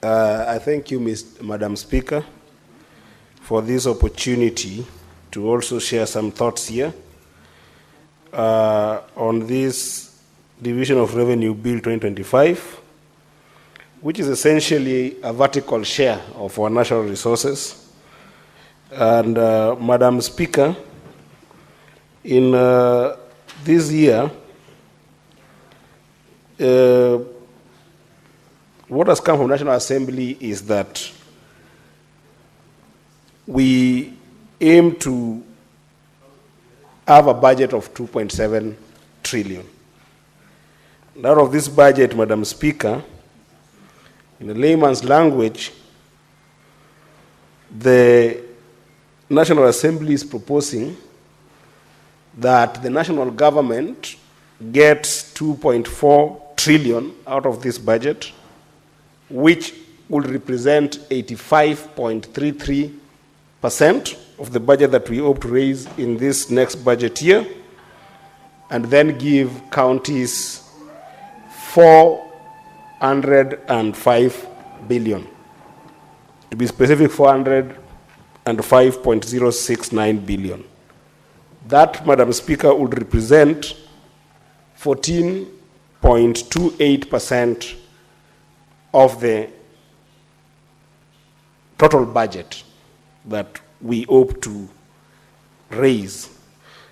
I thank you, Madam Speaker, for this opportunity to also share some thoughts here on this Division of Revenue Bill 2025, which is essentially a vertical share of our natural resources. And Madam Speaker, in this year, what has come from National Assembly is that we aim to have a budget of 2.7 trillion. And out of this budget, Madam Speaker, in a layman's language, the National Assembly is proposing that the national government gets 2.4 trillion out of this budget, which will represent 85.33% of the budget that we hope to raise in this next budget year, and then give counties 405 billion. To be specific, 405.069 billion. That, Madam Speaker, would represent 14.28% of the total budget that we hope to raise.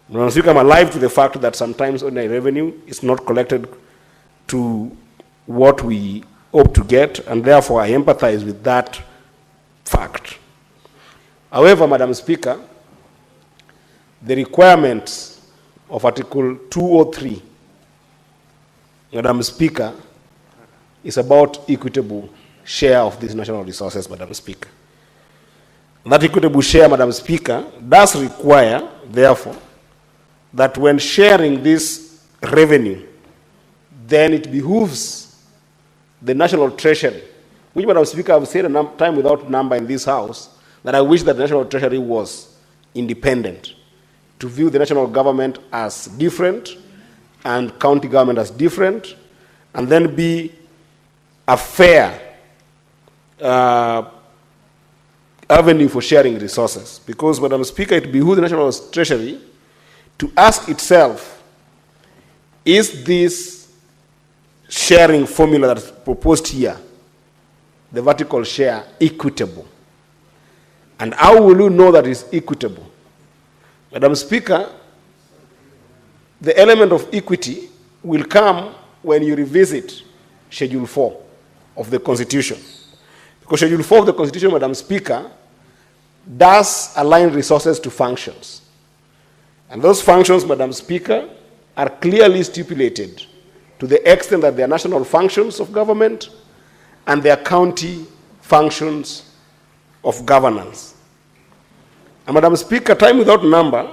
Madam Speaker, I'm alive to the fact that sometimes ordinary revenue is not collected to what we hope to get, and therefore I empathize with that fact. However, Madam Speaker, the requirements of Article 203, Madam Speaker, is about equitable share of these national resources, Madam Speaker. That equitable share, Madam Speaker, does require, therefore, that when sharing this revenue, then it behooves the National Treasury, which, Madam Speaker, I've said a time without number in this House, that I wish that the National Treasury was independent, to view the national government as different and county government as different, and then be a fair avenue for sharing resources. Because, Madam Speaker, it behooves the National Treasury to ask itself, is this sharing formula that's proposed here, the vertical share, equitable? And how will you know that it's equitable? Madam Speaker, the element of equity will come when you revisit Schedule 4 of the Constitution. Because Schedule 4 of the Constitution, Madam Speaker, does align resources to functions. And those functions, Madam Speaker, are clearly stipulated to the extent that they are national functions of government and they are county functions of governance. And Madam Speaker, time without number,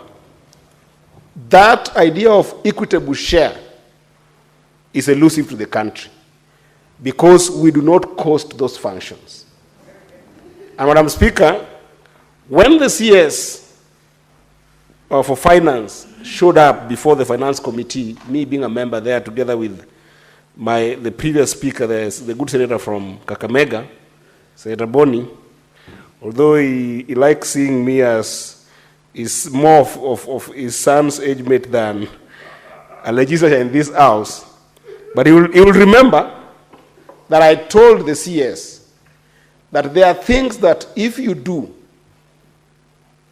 that idea of equitable share is elusive to the country because we do not cost those functions. And Madam Speaker, when the CS for Finance showed up before the Finance Committee, me being a member there together with the previous speaker, the good senator from Kakamega, Senator Boni, although he likes seeing me as is more of his son's age mate than a legislator in this house, but he will remember that I told the CS that there are things that if you do,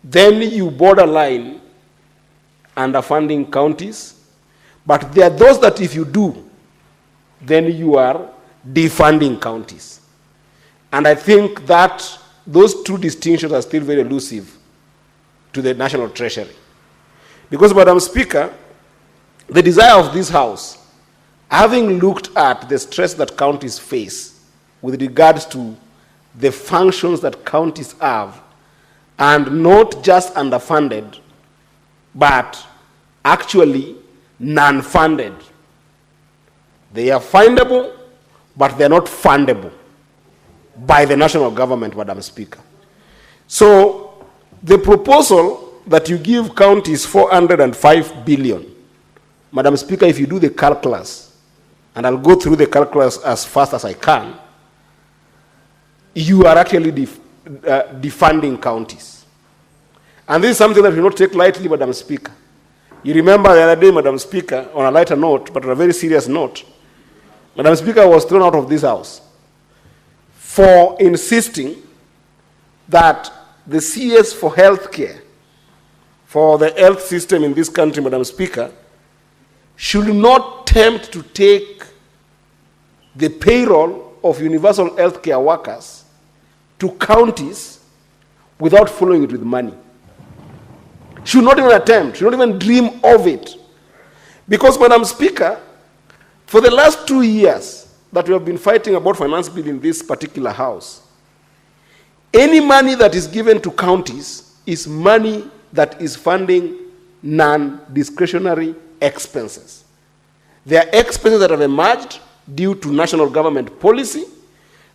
then you borderline underfunding counties, but there are those that if you do, then you are defunding counties. And I think that those two distinctions are still very elusive to the National Treasury. Because, Madam Speaker, the desire of this House, having looked at the stress that counties face with regards to the functions that counties have, and not just underfunded, but actually non-funded. They are findable, but they are not fundable by the national government, Madam Speaker. So the proposal that you give counties 405 billion, Madam Speaker, if you do the calculus, and I'll go through the calculus as fast as I can, you are actually defunding counties. And this is something that we not take lightly, Madam Speaker. You remember the other day, Madam Speaker, on a lighter note, but on a very serious note, Madam Speaker was thrown out of this house for insisting that the CS for healthcare, for the health system in this country, Madam Speaker, should not tempt to take the payroll of universal healthcare workers to counties without following it with money. Should not even attempt, should not even dream of it. Because, Madam Speaker, for the last 2 years that we have been fighting about finance bill in this particular house, any money that is given to counties is money that is funding non-discretionary expenses. They are expenses that have emerged due to national government policy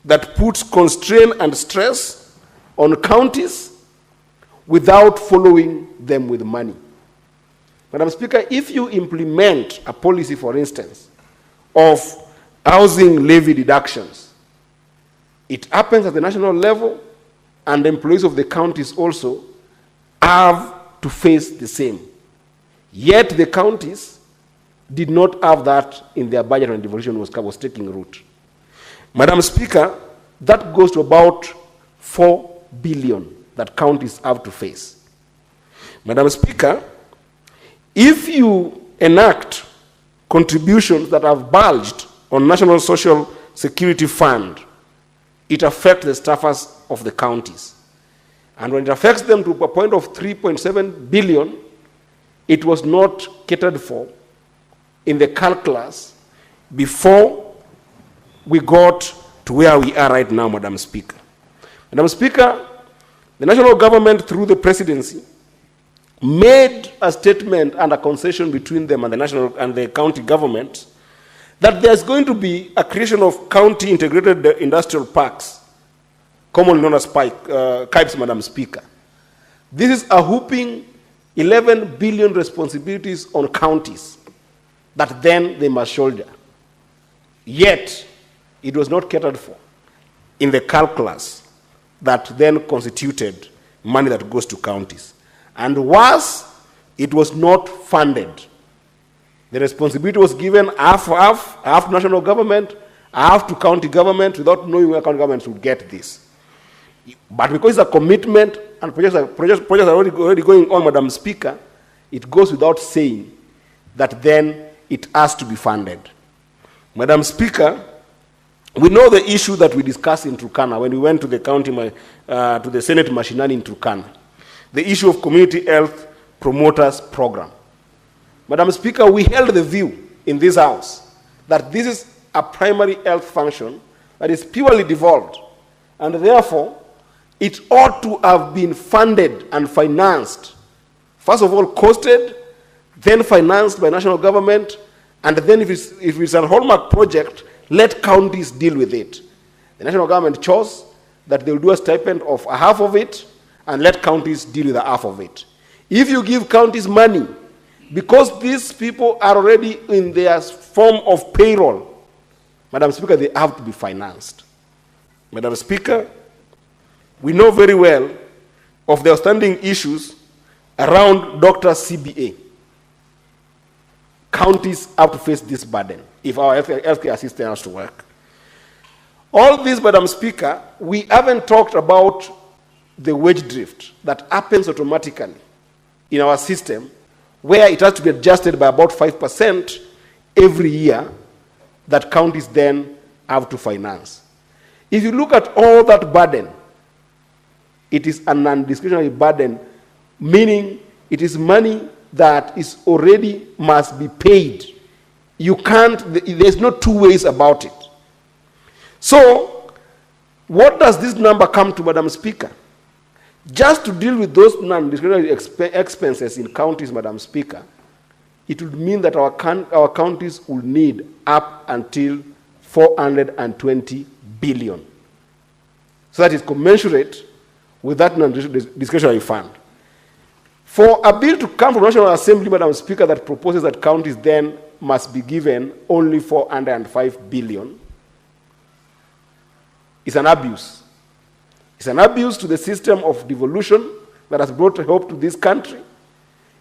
that puts constraint and stress on counties without following them with money. Madam Speaker, if you implement a policy, for instance, of housing levy deductions, it happens at the national level, and the employees of the counties also have to face the same. Yet the counties did not have that in their budget when devolution was taking root. Madam Speaker, that goes to about 4 billion that counties have to face. Madam Speaker, if you enact contributions that have bulged on National Social Security Fund, it affects the staffers of the counties. And when it affects them to a point of 3.7 billion, it was not catered for in the calculus before we got to where we are right now, Madam Speaker. Madam Speaker, the national government, through the presidency, made a statement and a concession between them and the national and the county government that there's going to be a creation of county integrated industrial parks, commonly known as KIPES, Madam Speaker. This is a whooping 11 billion responsibilities on counties that then they must shoulder. Yet, it was not catered for in the calculus that then constituted money that goes to counties. And worse, it was not funded. The responsibility was given half to national government, half to county government, without knowing where county governments would get this. But because it's a commitment and projects are already going on, Madam Speaker, it goes without saying that then it has to be funded. Madam Speaker, we know the issue that we discussed in Turkana when we went to the to the Senate Mashinani in Turkana, the issue of community health promoters program. Madam Speaker, we held the view in this house that this is a primary health function that is purely devolved, and therefore it ought to have been funded and financed, first of all costed, then financed by national government, and then if it's a hallmark project, let counties deal with it. The national government chose that they will do a stipend of a half of it and let counties deal with a half of it. If you give counties money, because these people are already in their form of payroll, Madam Speaker, they have to be financed. Madam Speaker, we know very well of the outstanding issues around doctors' CBA. Counties have to face this burden if our healthcare system has to work. All this, Madam Speaker, we haven't talked about the wage drift that happens automatically in our system, where it has to be adjusted by about 5% every year that counties then have to finance. If you look at all that burden, it is a non-discretionary burden, meaning it is money that is already must be paid. You can't, there's no two ways about it. So, what does this number come to, Madam Speaker? Just to deal with those non-discretionary expenses in counties, Madam Speaker, it would mean that our counties will need up until 420 billion. So that is commensurate with that non-discretionary fund. For a bill to come from National Assembly, Madam Speaker, that proposes that counties then must be given only 405 billion is an abuse It's an abuse to the system of devolution that has brought hope to this country.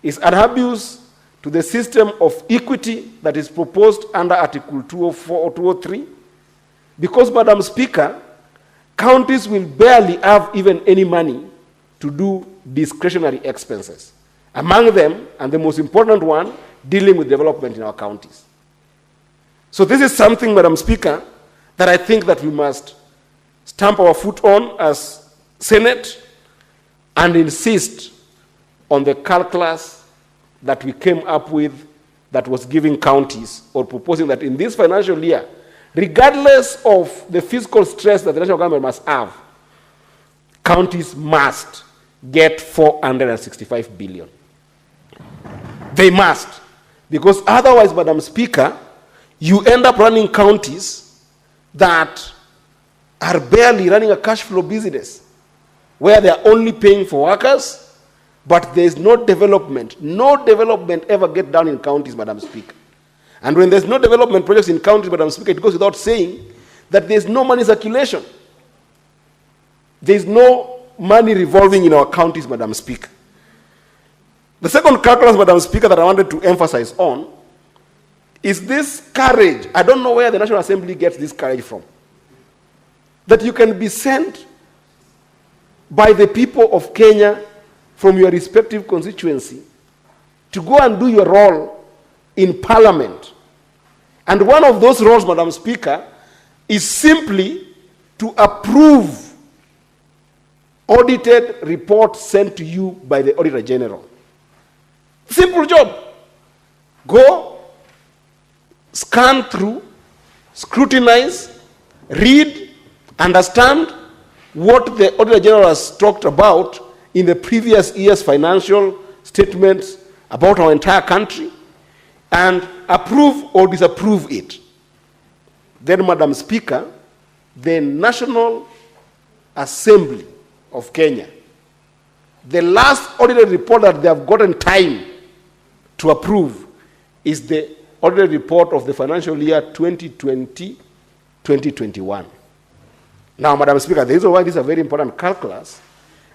It's an abuse to the system of equity that is proposed under Article 204 or 203. Because, Madam Speaker, counties will barely have even any money to do discretionary expenses. Among them, and the most important one, dealing with development in our counties. So this is something, Madam Speaker, that I think that we must stamp our foot on as Senate and insist on the calculus that we came up with that was giving counties, or proposing that in this financial year, regardless of the fiscal stress that the national government must have, counties must get 465 billion. They must. Because otherwise, Madam Speaker, you end up running counties that are barely running a cash flow business, where they are only paying for workers, but there is no development. No development ever gets done in counties, Madam Speaker. And when there's no development projects in counties, Madam Speaker, it goes without saying that there's no money circulation. There's no money revolving in our counties, Madam Speaker. The second calculus, Madam Speaker, that I wanted to emphasize on is this courage. I don't know where the National Assembly gets this courage from. That you can be sent by the people of Kenya from your respective constituency to go and do your role in Parliament. And one of those roles, Madam Speaker, is simply to approve audited reports sent to you by the Auditor General. Simple job. Go, scan through, scrutinize, read, understand what the Auditor General has talked about in the previous year's financial statements about our entire country, and approve or disapprove it. Then, Madam Speaker, the National Assembly of Kenya, the last audited report that they have gotten time to approve is the audited report of the financial year 2020-2021. Now, Madam Speaker, the reason why this is a very important calculus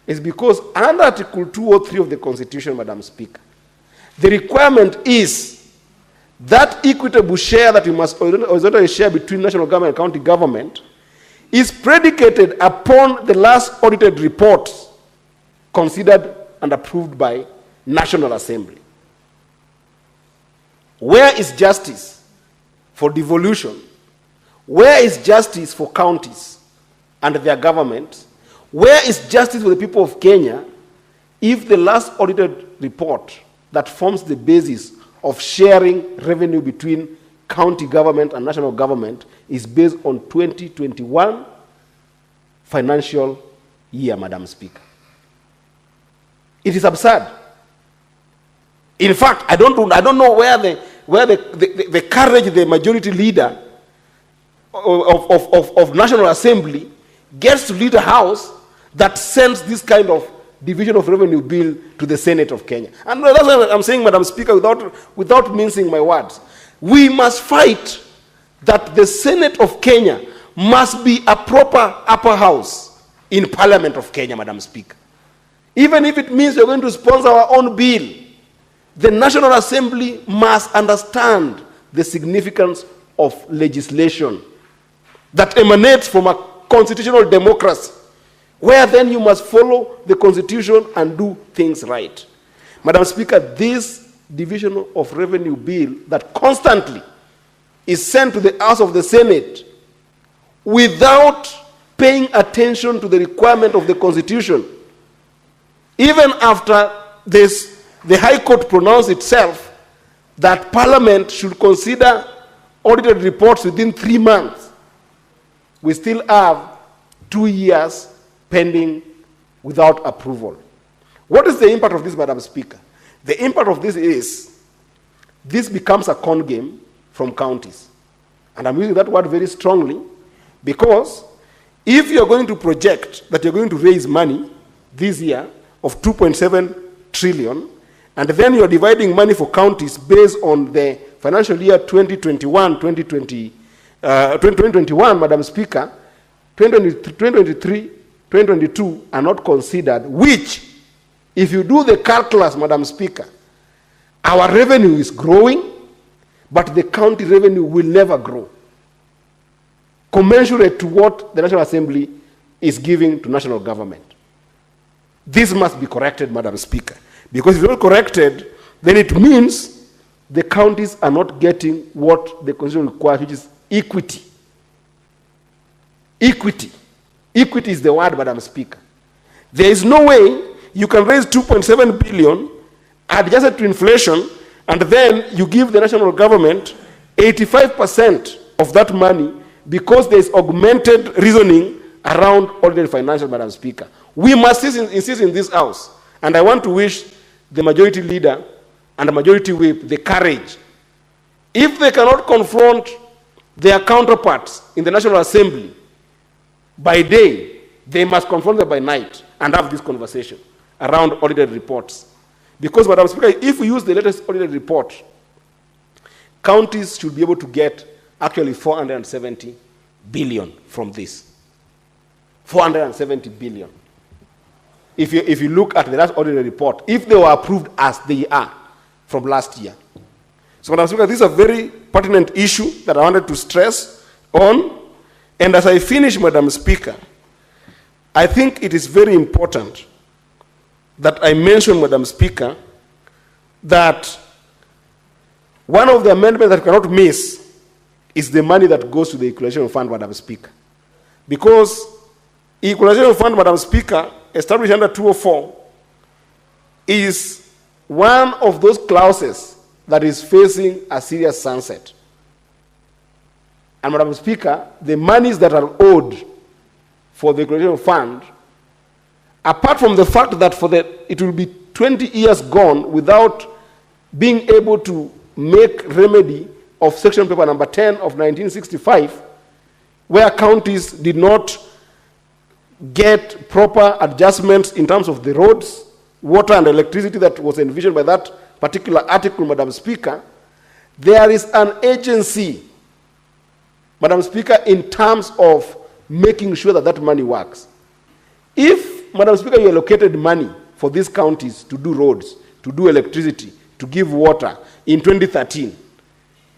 is because under Article 203 of the Constitution, Madam Speaker, the requirement is that equitable share that we must horizontally share between national government and county government is predicated upon the last audited reports considered and approved by National Assembly. Where is justice for devolution? Where is justice for counties and their government? Where is justice for the people of Kenya if the last audited report that forms the basis of sharing revenue between county government and national government is based on 2021 financial year, Madam Speaker? It is absurd. In fact, I don't know where the courage the majority leader of National Assembly gets to lead a house that sends this kind of division of revenue bill to the Senate of Kenya. And that's what I'm saying, Madam Speaker, without mincing my words. We must fight that the Senate of Kenya must be a proper upper house in Parliament of Kenya, Madam Speaker. Even if it means we're going to sponsor our own bill, the National Assembly must understand the significance of legislation that emanates from a constitutional democracy, where then you must follow the Constitution and do things right. Madam Speaker, this division of revenue bill that constantly is sent to the House of the Senate without paying attention to the requirement of the Constitution, even after this, the High Court pronounced itself that Parliament should consider audited reports within 3 months, we still have 2 years pending without approval. What is the impact of this, Madam Speaker? The impact of this is, this becomes a con game from counties. And I'm using that word very strongly because if you're going to project that you're going to raise money this year of 2.7 trillion, and then you're dividing money for counties based on the financial year 2021, Madam Speaker, 2023, 2022 are not considered, which, if you do the calculus, Madam Speaker, our revenue is growing, but the county revenue will never grow, commensurate to what the National Assembly is giving to national government. This must be corrected, Madam Speaker, because if it's not corrected, then it means the counties are not getting what the Constitution requires, which is equity. Equity. Equity is the word, Madam Speaker. There is no way you can raise 2.7 billion, adjusted to inflation, and then you give the national government 85% of that money because there is augmented reasoning around ordinary financial, Madam Speaker. We must insist in this House, and I want to wish the majority leader and the majority whip the courage. If they cannot confront their counterparts in the National Assembly by day, they must confront them by night and have this conversation around audited reports. Because, Madam Speaker, if we use the latest audited report, counties should be able to get actually 470 billion from this. 470 billion. If you look at the last audited report, if they were approved as they are from last year. So, Madam Speaker, this is a very pertinent issue that I wanted to stress on. And as I finish, Madam Speaker, I think it is very important that I mention, Madam Speaker, that one of the amendments that we cannot miss is the money that goes to the Equalization Fund, Madam Speaker. Because Equalization Fund, Madam Speaker, established under 204, is one of those clauses that is facing a serious sunset. And, Madam Speaker, the monies that are owed for the Equalization Fund, apart from the fact that it will be 20 years gone without being able to make remedy of section paper number 10 of 1965, where counties did not get proper adjustments in terms of the roads, water, and electricity that was envisioned by that particular article, Madam Speaker, there is an agency, Madam Speaker, in terms of making sure that that money works. If, Madam Speaker, you allocated money for these counties to do roads, to do electricity, to give water in 2013,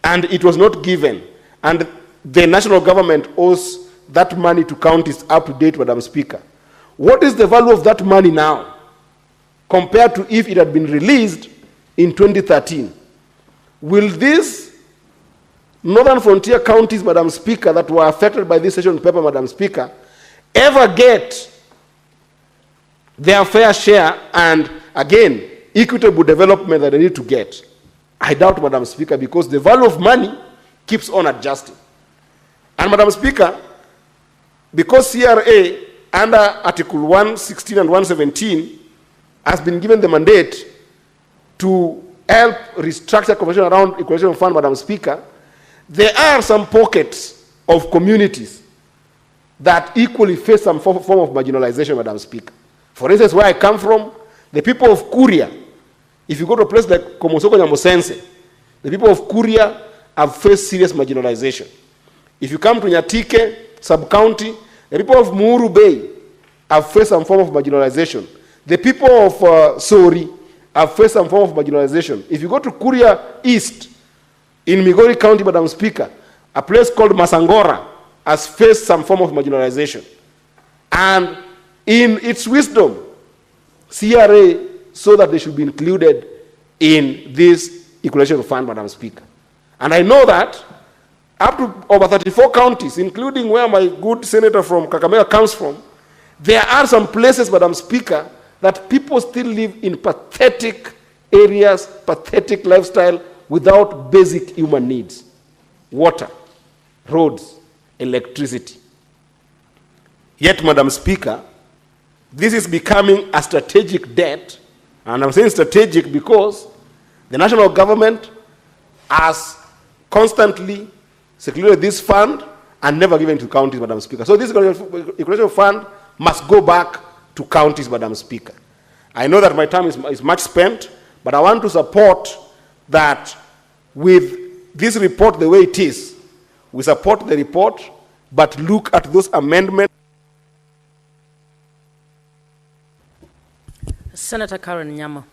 and it was not given, and the national government owes that money to counties up to date, Madam Speaker, what is the value of that money now compared to if it had been released in 2013? Will these northern frontier counties, Madam Speaker, that were affected by this session paper, Madam Speaker, ever get their fair share and, again, equitable development that they need to get? I doubt, Madam Speaker, because the value of money keeps on adjusting. And, Madam Speaker, because CRA under Article 116 and 117 has been given the mandate to help restructure conversation around Equalization Fund, Madam Speaker, there are some pockets of communities that equally face some form of marginalization, Madam Speaker. For instance, where I come from, the people of Kuria, if you go to a place like Komosoko Nyamusense, the people of Kuria have faced serious marginalization. If you come to Nyatike sub-county, the people of Mutembei have faced some form of marginalization. The people of Sori have faced some form of marginalization. If you go to Kuria East, in Migori County, Madam Speaker, a place called Masangora has faced some form of marginalization. And in its wisdom, CRA saw that they should be included in this Equalization Fund, Madam Speaker. And I know that up to over 34 counties, including where my good senator from Kakamega comes from, there are some places, Madam Speaker, that people still live in pathetic areas, pathetic lifestyle, without basic human needs: water, roads, electricity. Yet, Madam Speaker, this is becoming a strategic debt, and I'm saying strategic because the national government has constantly secluded this fund and never given it to counties, Madam Speaker. So this Equalization Fund must go back to counties, Madam Speaker. I know that my time is much spent, but I want to support that with this report the way it is. We support the report, but look at those amendments Senator Karen Nyama.